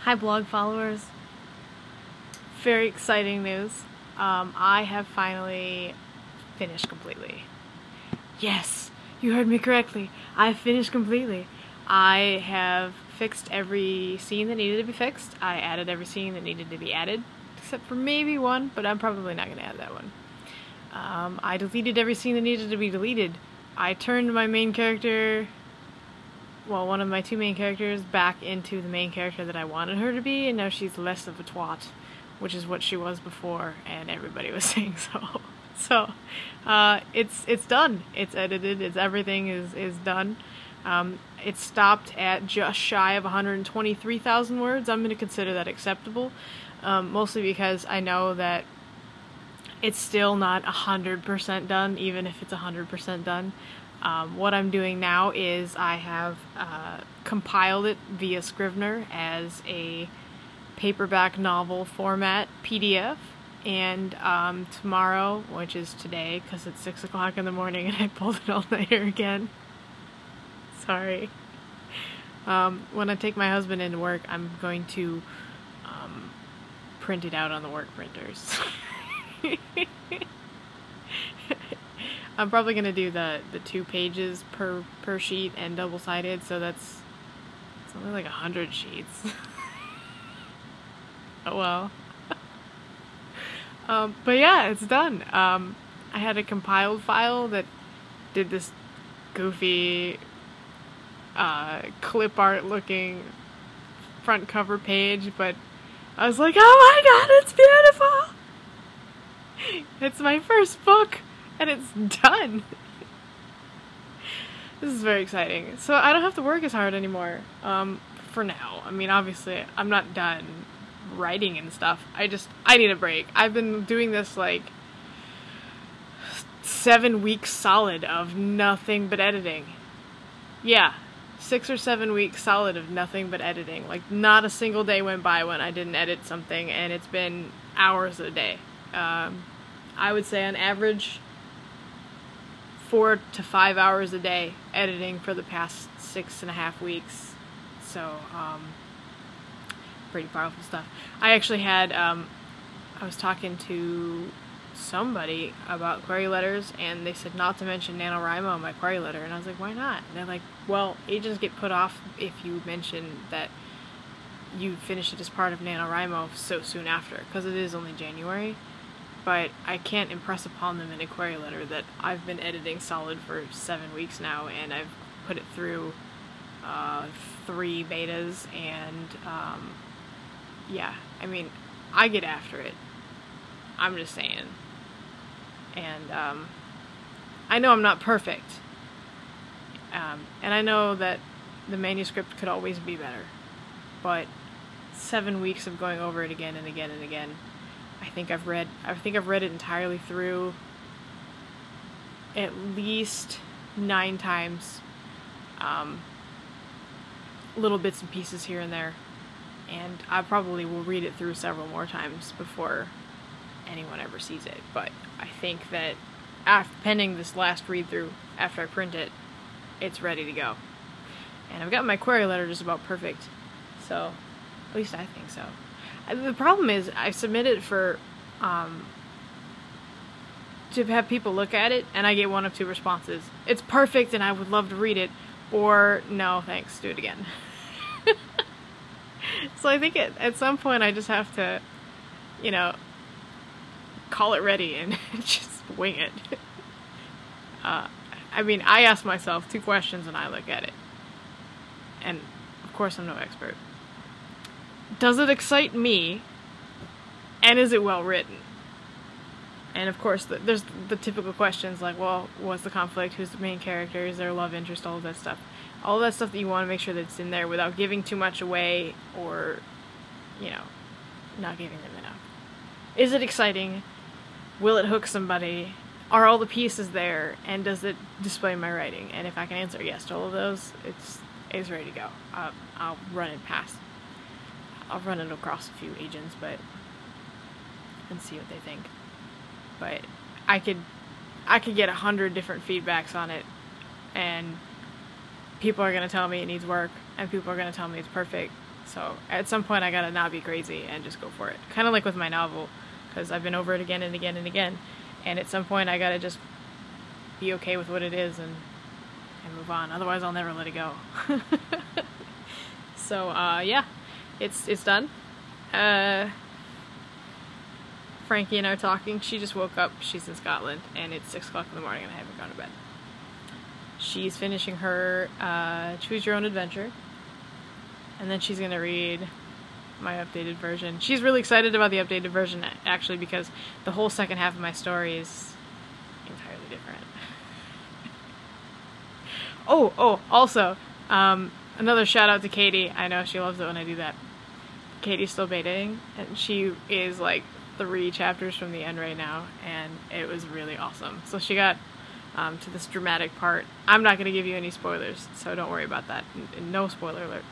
Hi blog followers. Very exciting news. I have finally finished completely. Yes, you heard me correctly. I finished completely. I have fixed every scene that needed to be fixed. I added every scene that needed to be added, except for maybe one, but I'm probably not going to add that one. I deleted every scene that needed to be deleted. I turned my main character, well, one of my two main characters, back into the main character that I wanted her to be, and now she's less of a twat, which is what she was before, and everybody was saying so. So, it's done. It's edited. Everything is done. It stopped at just shy of 123,000 words. I'm going to consider that acceptable, mostly because I know that it's still not 100% done, even if it's 100% done. What I'm doing now is I have compiled it via Scrivener as a paperback novel format PDF, and tomorrow, which is today because it's 6 o'clock in the morning and I pulled an all-nighter again. Sorry. When I take my husband into work, I'm going to print it out on the work printers. I'm probably gonna do the 2 pages per sheet and double-sided, so it's only like 100 sheets. Oh well. But yeah, it's done. I had a compiled file that did this goofy clip art looking front cover page, but I was like, oh my god, it's beautiful! It's my first book, and it's done. This is very exciting. So I don't have to work as hard anymore, for now. I mean, obviously, I'm not done writing and stuff. I need a break. I've been doing this, like, 7 weeks solid of nothing but editing. Yeah, 6 or 7 weeks solid of nothing but editing. Like, not a single day went by when I didn't edit something, and it's been hours a day. I would say on average 4 to 5 hours a day editing for the past 6.5 weeks. So, pretty powerful stuff. I actually had, I was talking to somebody about query letters, and they said not to mention NaNoWriMo in my query letter, and I was like, why not? And they're like, well, agents get put off if you mention that you finished it as part of NaNoWriMo so soon after, because it is only January. But I can't impress upon them in a query letter that I've been editing solid for 7 weeks now, and I've put it through 3 betas, and yeah, I mean, I get after it. I'm just saying. And I know I'm not perfect, and I know that the manuscript could always be better, but 7 weeks of going over it again and again and again. I think I've read it entirely through at least 9 times. Little bits and pieces here and there. And I probably will read it through several more times before anyone ever sees it. But I think that pending this last read through, after I print it, it's ready to go. And I've got my query letter just about perfect. So, at least I think so. The problem is, I submitted for, to have people look at it, and I get 1 of 2 responses. It's perfect and I would love to read it, or no thanks, do it again. So I think at some point I just have to, you know, call it ready and just wing it. I mean, I ask myself 2 questions when I look at it. And, of course, I'm no expert. Does it excite me? And is it well written? And of course, there's the typical questions like, well, what's the conflict? Who's the main character? Is there a love interest? All of that stuff. All of that stuff that you want to make sure that it's in there without giving too much away or, you know, not giving them enough. Is it exciting? Will it hook somebody? Are all the pieces there? And does it display my writing? And if I can answer yes to all of those, it's ready to go. I'll run it past. I'll run it across a few agents, and see what they think. But I could get 100 different feedbacks on it, and people are gonna tell me it needs work, and people are gonna tell me it's perfect. So at some point I gotta not be crazy and just go for it. Kind of like with my novel, because I've been over it again and again and again, and at some point I gotta just be okay with what it is and move on. Otherwise I'll never let it go. So yeah, it's done. Frankie and I are talking. She just woke up. She's in Scotland, and it's 6 o'clock in the morning, and I haven't gone to bed. She's finishing her Choose Your Own Adventure, and then she's gonna read my updated version. She's really excited about the updated version, actually, because the whole second half of my story is entirely different. Also, another shout out to Katie. I know she loves it when I do that. Katie's still betaing, and she is like 3 chapters from the end right now, and it was really awesome. So she got to this dramatic part. I'm not going to give you any spoilers, so don't worry about that. No spoiler alert.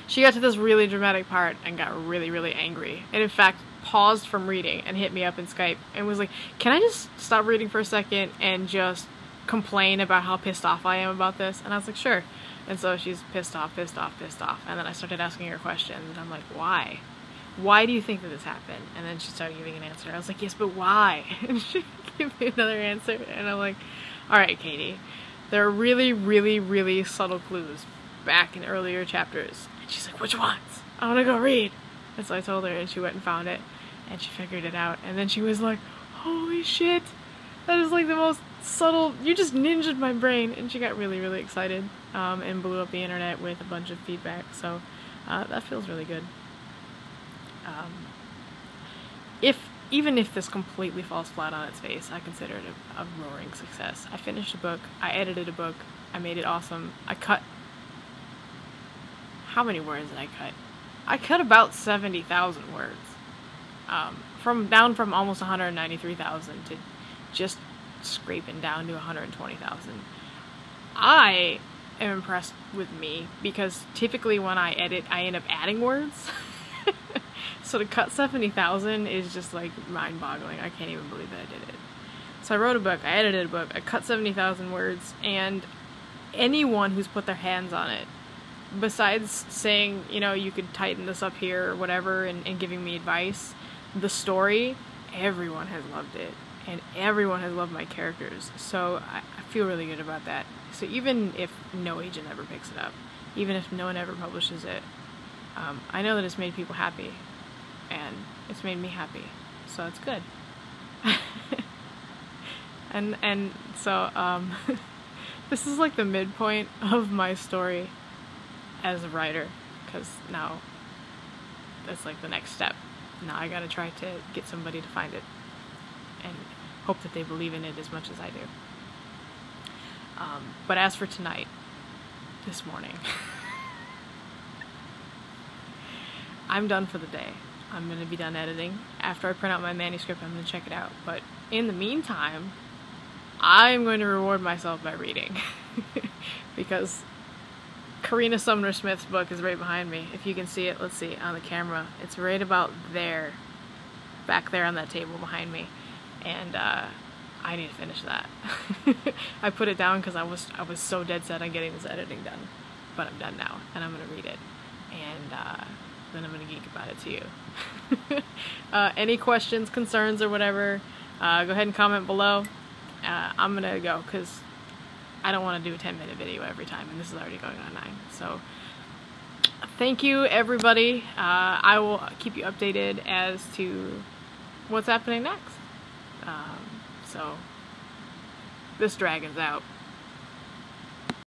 She got to this really dramatic part and got really, really angry, and in fact paused from reading and hit me up in Skype and was like, can I just stop reading for a second and just complain about how pissed off I am about this? And I was like, sure. And so she's pissed off, and then I started asking her questions, and I'm like, why? Why do you think that this happened? And then she started giving an answer. I was like, yes, but why? And she gave me another answer, and I'm like, alright, Katie, there are really, really, really subtle clues back in earlier chapters. And she's like, which ones? I want to go read. And so I told her, and she went and found it, and she figured it out, and then she was like, holy shit, that is like the most subtle, you just ninja'd my brain. And she got really, really excited, and blew up the internet with a bunch of feedback, so that feels really good. Even if this completely falls flat on its face, I consider it a roaring success. I finished a book, I edited a book, I made it awesome, I cut... How many words did I cut? I cut about 70,000 words. Down from almost 193,000 to just scraping down to 120,000. I am impressed with me, because typically when I edit, I end up adding words. So to cut 70,000 is just like mind-boggling. I can't even believe that I did it. So I wrote a book, I edited a book, I cut 70,000 words, and anyone who's put their hands on it, besides saying, you know, you could tighten this up here or whatever, and giving me advice, the story, everyone has loved it. And everyone has loved my characters. So I feel really good about that. So even if no agent ever picks it up, even if no one ever publishes it, I know that it's made people happy, and it's made me happy, so it's good. and so this is like the midpoint of my story as a writer, because now that's like the next step. Now I gotta try to get somebody to find it and hope that they believe in it as much as I do. But as for tonight, this morning, I'm done for the day. I'm going to be done editing. After I print out my manuscript, I'm going to check it out. But in the meantime, I'm going to reward myself by reading. Because Karina Sumner Smith's book is right behind me. If you can see it, let's see, on the camera. It's right about there. Back there on that table behind me. And I need to finish that. I put it down because I was so dead set on getting this editing done. But I'm done now, and I'm going to read it. And then I'm going to geek about it to you. Any questions, concerns, or whatever, go ahead and comment below. I'm going to go because I don't want to do a 10-minute video every time, and this is already going on 9. So thank you, everybody. I will keep you updated as to what's happening next. So this dragon's out.